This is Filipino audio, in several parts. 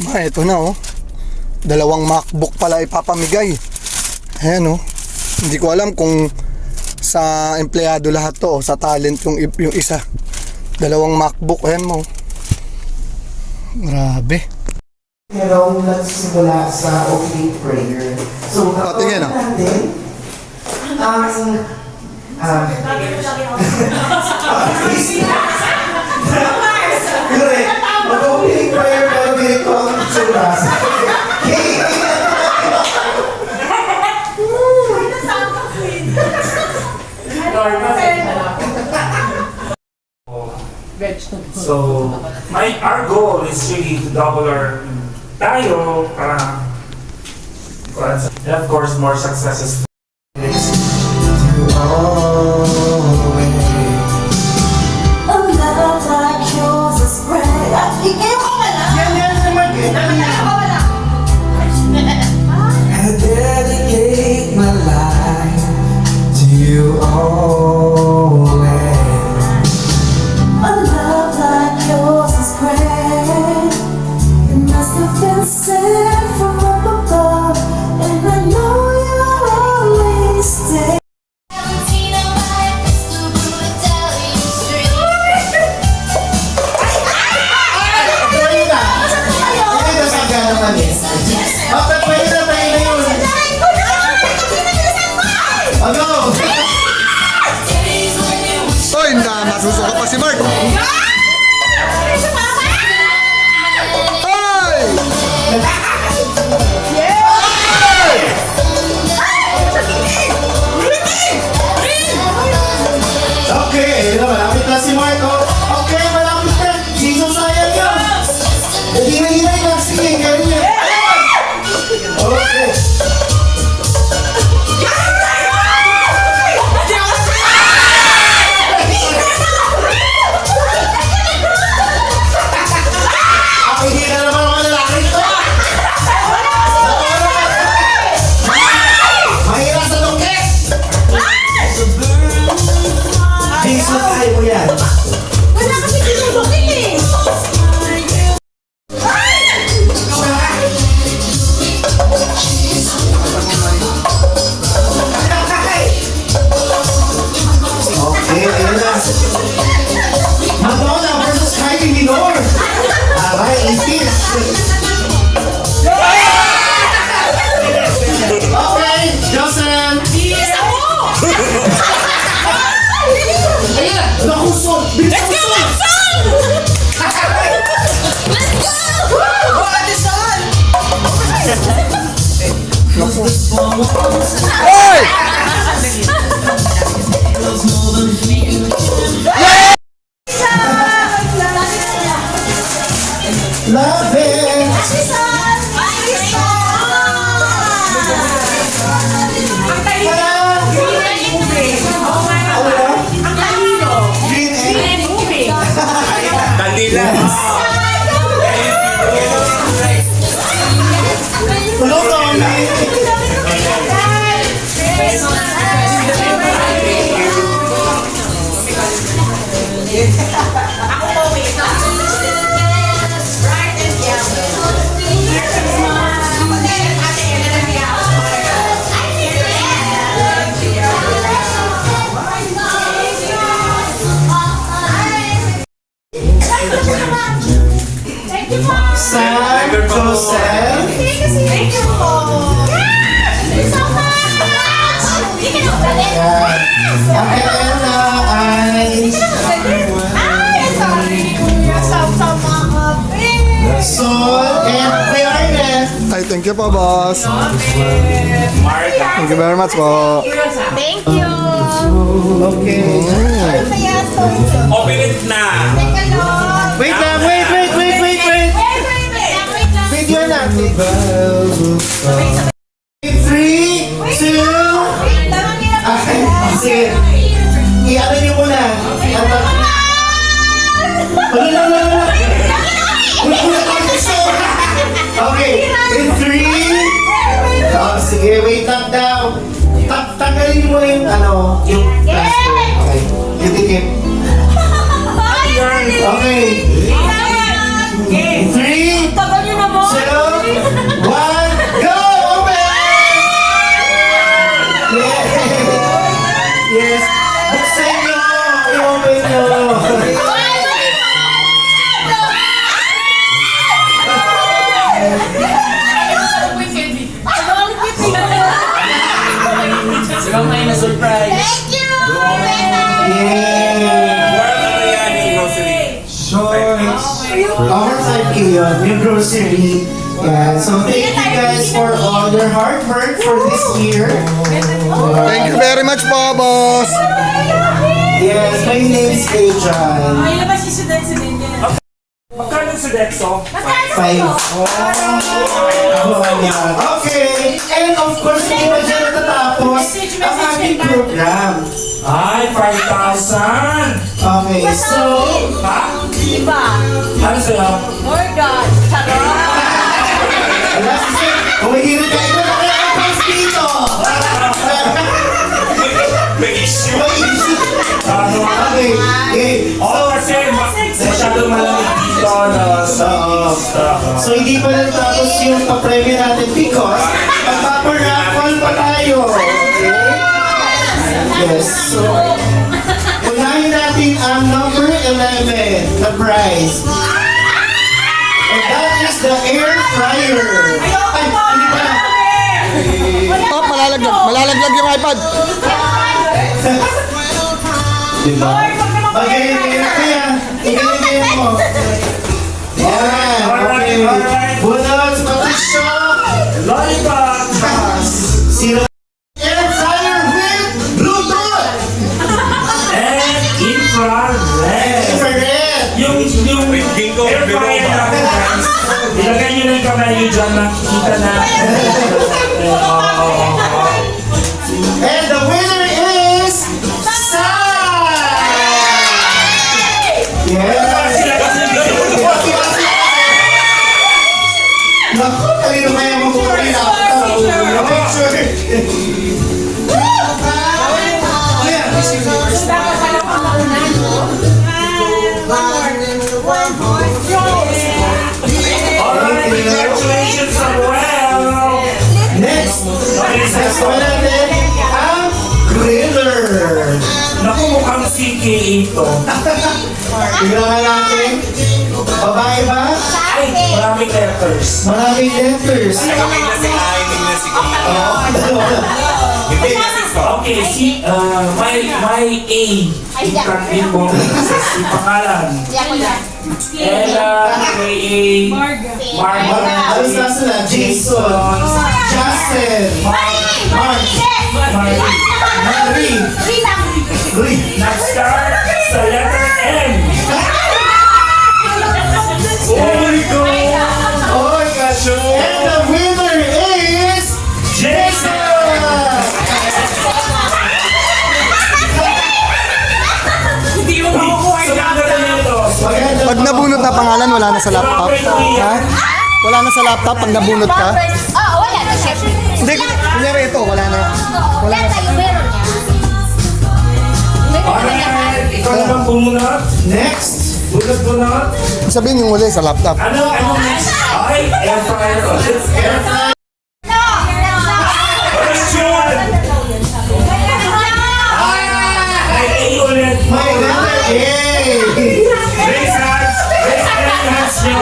Ito na oh. Dalawang MacBook pala ipapamigay. Ayan oh. Hindi ko alam kung sa empleyado lahat to o sa talent yung isa. Dalawang MacBook. Ayan mo. Grabe. Pero nagsimula sa opening prayer. So, tingin ah. Correct. Mag-opening prayer pero ganito ang itsura. So, our goal is really to double our tayo para and of course more successes. I dedicate my life to you always. A love like yours is great. It must have been sent from up above, and I know you'll always stay. Hoy, masusuka pa si Mark. Okay, malapit na si Marco. Okay, malapit na. Jesus, sayang yun. Hinay-hinay lang. Sige, ganyan. Okay. Hindi na naman mga lalaki ito. Mahirap sa tungkit. Jesus, ayaw mo yan. Wala kasi tinutulin eh. Okay, ayun na. Madonna versus Kylie Minor. Aray, itis. Okay, Jocelyn. Nakusot. Let's go, Watson! Let's go! Hoy! Love it. Green egg. Kandila. Hello, Tommy. Sam, Joseph. Thank you po. Thank you so much. Yan. Ang Elena ay Sorry, kuya. Sa mga Sol and Fairness. Ay, thank you po, boss. Mark. Thank you very much po. Thank you. Okay. Open it na. Wait lang, wait. Video natin. 3, 2, okay. Sige. I-ano niyo muna. Okay. In 3. Sige, wait lang daw. Tanggalin mo na yung yung plaster. Okay. Yung tikip. Okay. 3, 2, yun, yung grocery. Yeah, so thank you guys for all your hard work for this year. Thank you very much po, boss. Yes, my name is Adrian. Magkano sa Dexo? Five. Okay, and of course, hindi pa dyan natatapos ang ating program. Ay, 5,000! Okay, so, Ha? Diba? Ano sa'yo? More God. Charot. wala kasi, umihirit ka ito, nakakapos dito. May issue. May issue. Ano? Okay, okay. Oo, kasi masyadong malamig dito na sa... So hindi pa natapos yung pa-premyo natin because magpaparaffle pa tayo. Okay? Yes. So, unahin natin ang number 11, the prize. And that is the air fryer. Ay, hindi pa. Oh, malalaglag. Malalaglag yung iPad. Diba? Magaling-galing ko yan. Igaling-galing mo. Yan, okay. Bunot, Patricia. Lollipop! Sino? Air fryer with Bluetooth. And infrared! Infrared. Yung air fryer natin, guys, ilagay nyo na yung kamay nyo dyan, nakikita na. And the winner is Sai! Yes! Naku, kanino kaya mabuhay na ako? Picture! Alright, congratulations, Samuel! Next! Next one natin, ang griller! Naku, mukhang CKA ito. Tignan natin. Babae ba? Ay, maraming letters. Maraming letters. Okay, si, may A. Yung mo, si pangalan. Ella, may A. Marga. Alos na sila? Jason, Justin, Marie, Nag-start sa letter M. Oh my God! Oh my gosh! And the winner is Jason! Sumaganda nito. maganda. Pag nabunot na pangalan, wala na sa laptop. Ha? Wala na sa laptop pag nabunot ka. Oo, wala na siya. Hindi, kunyari ito, wala na. Wala tayo, meron niya. Alright, ikaw naman bumunot. Next! Bunot-bunot. Sabihin yung uli sa laptop. Ano next? Ay, air fryer ulit. Air fryer. Question! Ay, A ulit. My letter A! Raise hands. Raise hands nyo.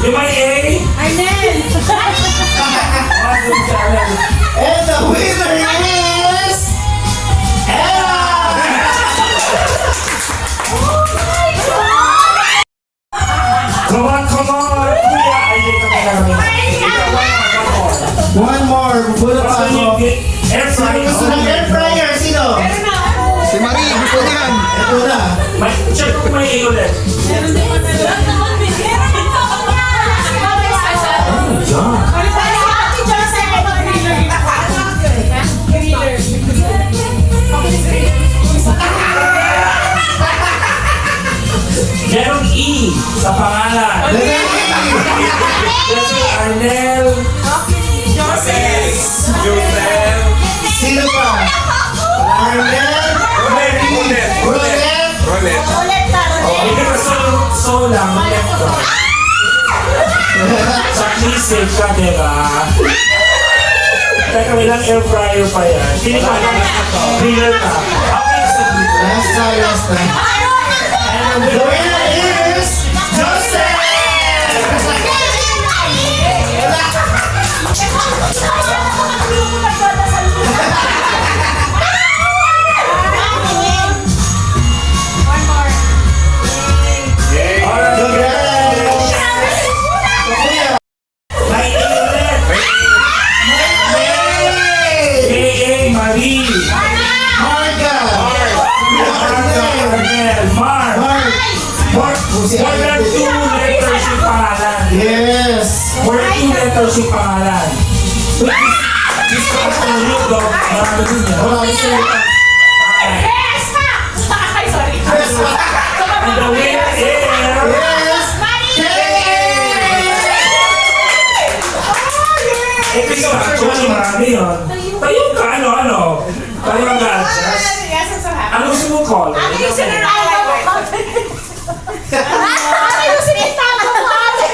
Yung may A. Awesome channel. And the winner is Ella! Come on. Kuya, ay, di kami namin. One more. Bulot pa Gusto niyo ako. air fryer? Gusto ng air fryer? Sino? Si Marie, gusto niyan. Ito na. Check kung may A ulit. Merong E sa pangalan. Kasi Arnel. Sino pa? Arnel? Rolet? Hindi ka so lang. Left ka. Sa cliche ka, diba? Teka, may lang air fryer pa yan. Hindi pa lang griller ka. Okay, sige. Last time, last time. And the winner is Joseph! Alright. letters yung pangalan. So, this comes from you, Doc. Marami din yan. Maraming salamat. Yes! Ay, sorry. And the winner is... Yes! Episode actually, marami yun. Tayo ka, ano? Tayo ang gadgets. Yes, I'm so happy. Ano gusto mong call? Ayusin na lang ako. Ayusin yung tama ko, ate.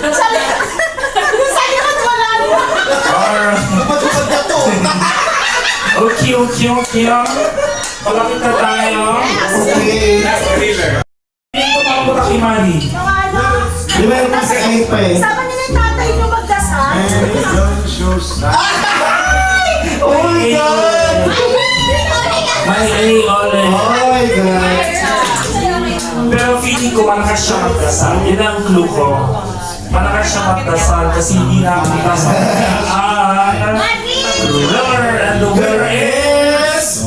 Sa likod wala na. Matupad na to. Okay. Palapit na tayo. Okay. Hindi ko makapunta kay Manny. Di ba yung kasi kahit pa eh? Sama niyo na yung tatay niyo magdasal. Oh my God! My A, Ole. Oh my God! Pero feeling ko malakas siya magdasal. Yun ang clue ko. Malakas siya magdasal kasi hindi na ako magdasal. Lower and the winner is...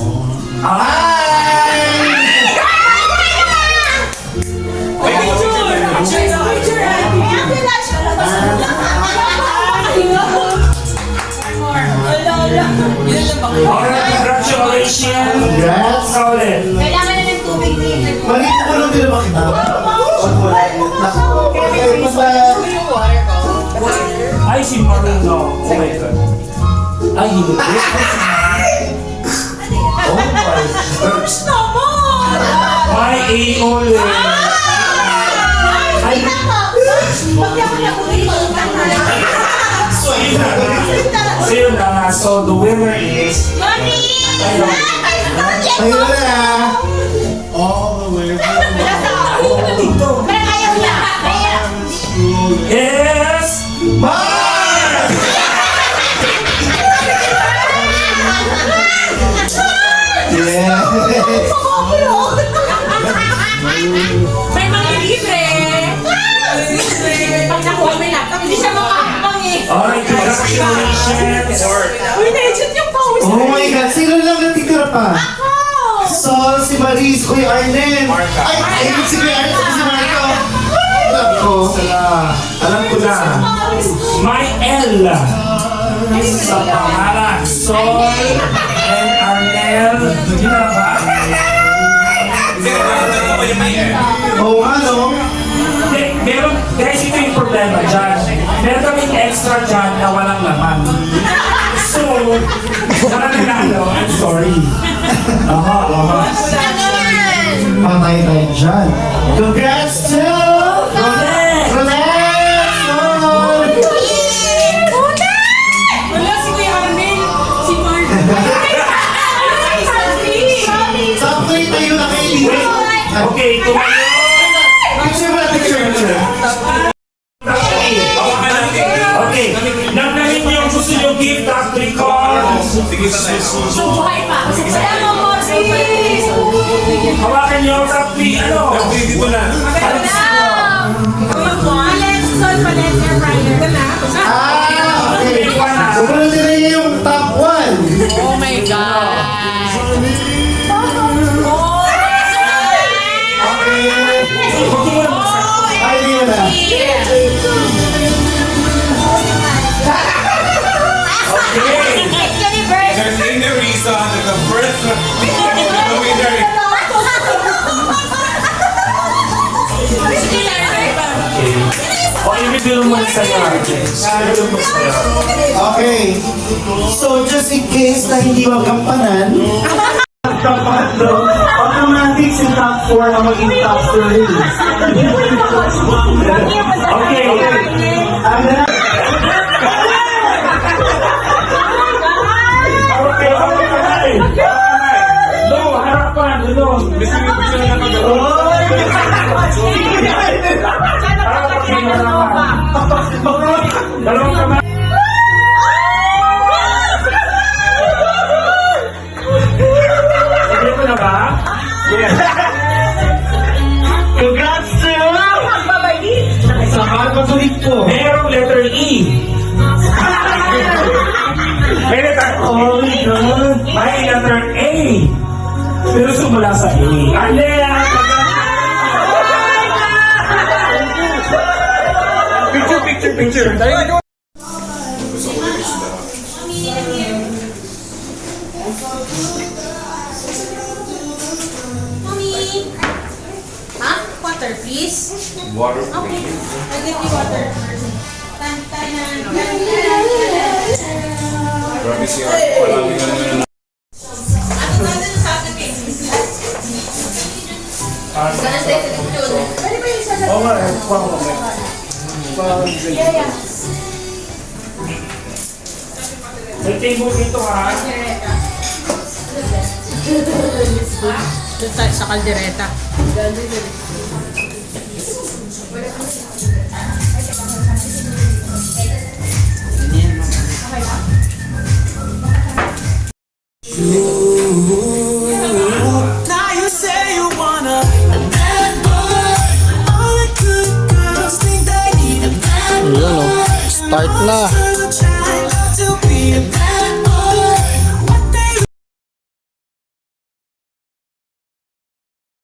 Alright, congratulations! Congrats! Sa ulit. Kailangan na ng tubig din. Maliit ko lang din naman kita. Okay, Ay, si Marino. Oh my God. Ay, hindi. Oh my God. My A, Ole. Ay, so yun na nga. So the winner is... Ayun. Ayun na. Yes! Mark! Yeah. May mga libre. Pag nakuha may laptop, hindi siya makakapang eh. Alright, congratulations! Uy, na-edit yung pause. Oh my God, sino lang natitira pa? Sol, si Maris, Kuya Arlen. Ay, si Kuya Arlen, si Marco. Alam ko na. My L sa pangalan Sol and Arnel. Hindi na ba? Oo nga, no? Meron, guys, ito yung problema dyan. Meron kaming extra dyan na walang laman. So, wala nanalo. I'm sorry. Aha. Patay tayo dyan. Congrats to Rolex! Rolex! Sol! Wala si Kuya Arnel. Si Mark. Sakto'y tayo na kay Lili. Okay, tumayo. Picture. Okay, nagnahin niyo yung gusto niyo gift factory cards. Buhay pa. Wala mo, Morris. Hawakan niyo ang top 3, ano? Dito na. Okay. Sumunod nila yung top 1. Oh my God. Okay. Ay, di mo na. There's any reason that the first winner O, i-reveal mo sa'yo, Arjens. I-reveal mo sa'yo. Okay. So, just in case na hindi magampanan, pangatlo, automatic si top 4 ang maging top 3. Okay. Ang na Okay, kamay. No, harapan. No. Dalawang kamay. Sige mo na ba? Yes. congrats to Picture. Mommy! Ha? Water, please? Water. Okay. I'll give you water. Tan-tanan. Grabe siya. Palagi na naman. Ano natin sa akin eh? Ganun tayo sa lechon. Pwede ba yung sa Oo nga, May table dito ha. Doon tayo sa kaldereta. Now you say you wanna a bad boy. All the good girls think they need a bad boy. Yun o, start na. Try not to be a bad